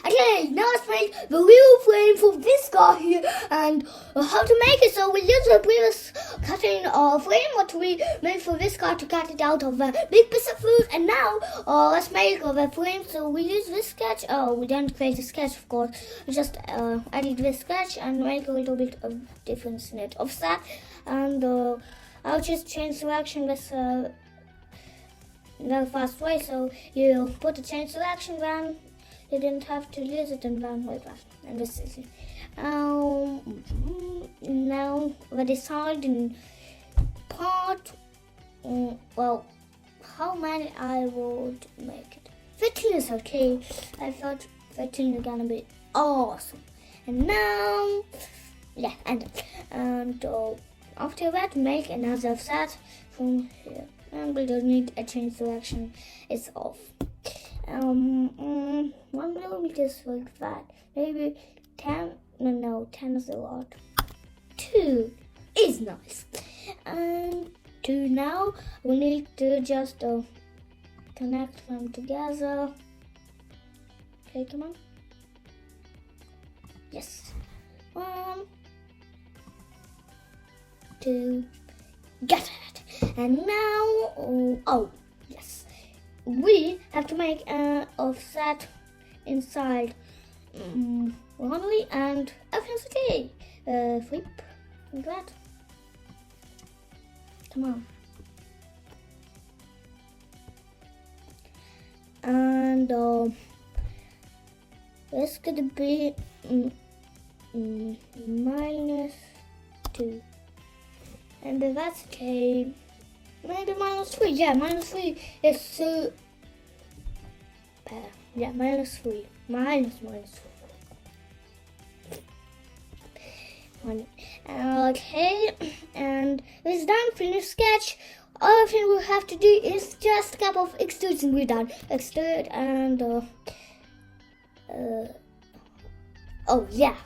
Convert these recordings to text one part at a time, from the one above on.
Okay, now let's make the real frame for this guy here and how to make it. So we use the previous cutting frame what we made for this guy to cut it out of a big piece of food. And now let's make the frame. So we use this sketch. Oh, we don't create a sketch, of course. We just edit this sketch and make a little bit of difference in it. Offset, and I'll just change selection with very fast way. So you put the change selection, then you didn't have to use it, and then like that. And this is it. Now the deciding part. Well, how many I would make it? 15 is okay. I thought 15 is gonna be awesome. And now, yeah, and after that, make another set from here. And we don't need a change selection. It's off. 1 millimeter is like that. Maybe 10. No, 10 is a lot. 2 is nice. And 2 now. We need to just connect them together. Okay, come on. Yes. 1, 2. Get it. And now, oh yes, we have to make an offset inside only, and everything's okay. Flip like that. Come on. And this could be -2, and that's okay. Maybe -3. Yeah, -3 is super. Yeah, -3. -3. Okay, and this done. Finish sketch. All thing we have to do is just a couple of extrudes and we're done. Extrude and oh yeah,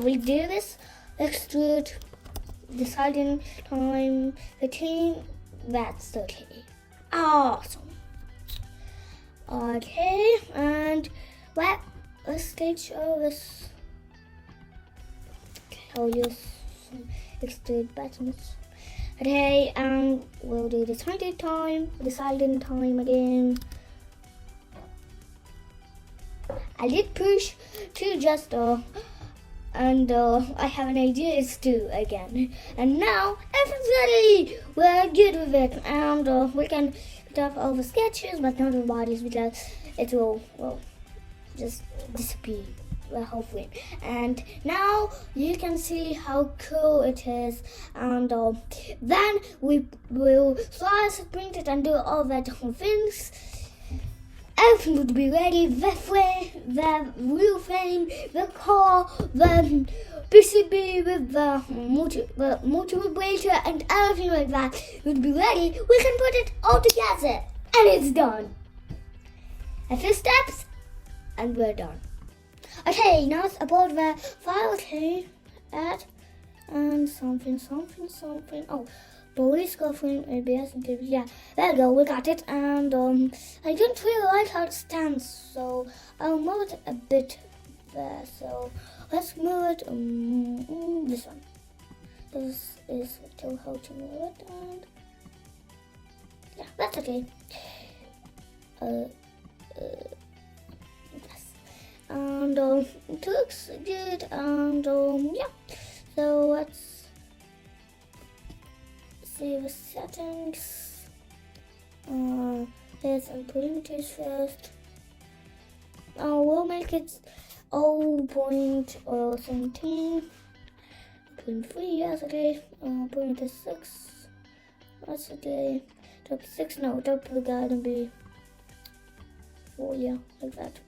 we do this. Extrude. Deciding time 15. That's okay. Awesome. Okay, and let's take this. Okay, I'll use some extrude buttons. Okay, and we'll do deciding time again. I did push to just and I have an idea, it's 2 again. And now everything's ready. We're good with it, and we can put up all the sketches, but not the bodies, because it will just disappear, the whole frame. And now you can see how cool it is. And then we will slice it, print it, and do all that different things. Everything would be ready. The frame, the real frame, the car, the PCB with the multivibrator and everything like that would be ready. We can put it all together and it's done. A few steps and we're done. Okay, now it's about the file. Okay, add and something. Oh. Police girlfriend, ABS, and TV. Yeah, there we go, we got it. And I don't really like how it stands, so I'll move it a bit there. So let's move it this one. This is still how to move it, and yeah, that's okay. Yes, and it looks good, and yeah. So let's save the settings. Let's putting this first. We'll make it 0.17. 0.3, yes, okay. 0.6. That's okay. Top 6, no, top is gonna be 4, yeah, like that.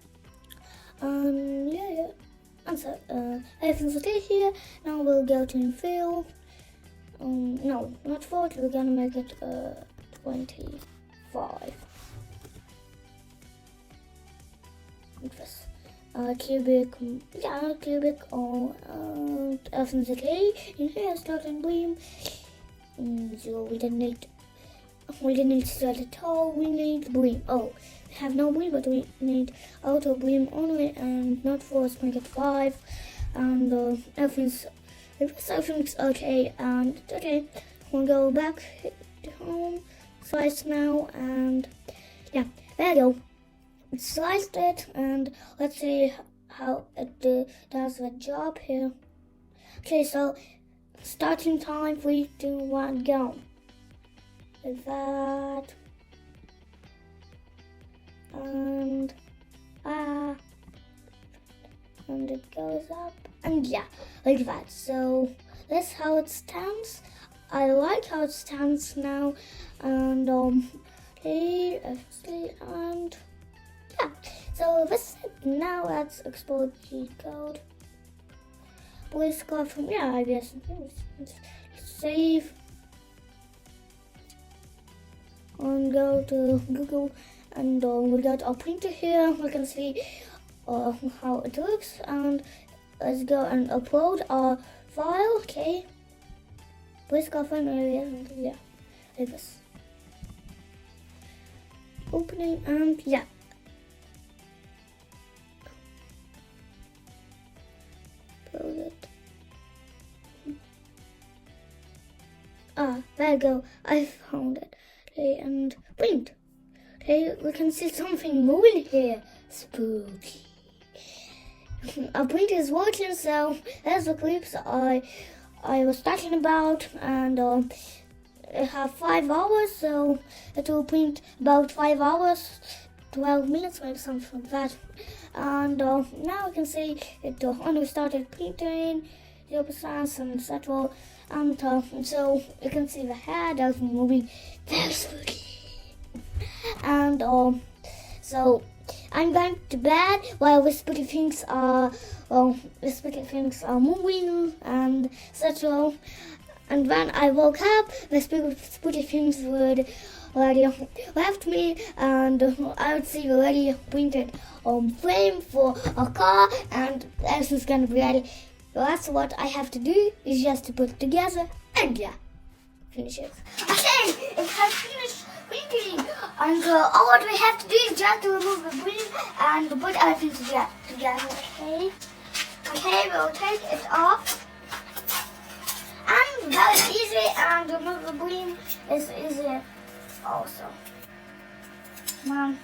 Yeah. Answer. Everything's okay here. Now we'll go to infill. No, not 40, we're gonna make it 25. Interesting. Cubic, yeah, cubic, everything's okay. In here, start and beam. So we didn't need start at all, we need beam. Oh, have no beam, but we need auto beam only, and not force, make it 5, and everything's okay, and okay. We'll go back to home, slice now, and yeah, there you go. Sliced it, and let's see how it does the job here. Okay, so starting time, 3, 2, 1, go. Like that, and and it goes up, and yeah, like that. So that's how it stands. I like how it stands now, and okay, and yeah. So this is it. Now let's export cheat code. Please go from, yeah, I guess save and go to Google, and we got our printer here. We can see how it looks, and let's go and upload our file. Okay, please go from, yeah, like this. Opening, and yeah. Upload it. There you go. I found it. Okay, and print. Okay, we can see something moving here. Spooky. Our printer is working, so there's the clips I was talking about, and I have 5 hours, so it will print about 5 hours, 12 minutes, maybe something like that. And now we can see it only started printing 0%, and etc. And so you can see the head of moving very spooky. And so I'm going to bed while the spooky things are moving and etc. And when I woke up, the spooky things would already left me, and I would see already printed frame for a car, and everything's gonna be ready. So that's what I have to do, is just to put it together, and yeah, finish it. Okay, it has finished printing, and all what we have to do is just to remove the beam and put everything together. Okay, we'll take it off, and that is easy, and remove the beam is easy also. Come on.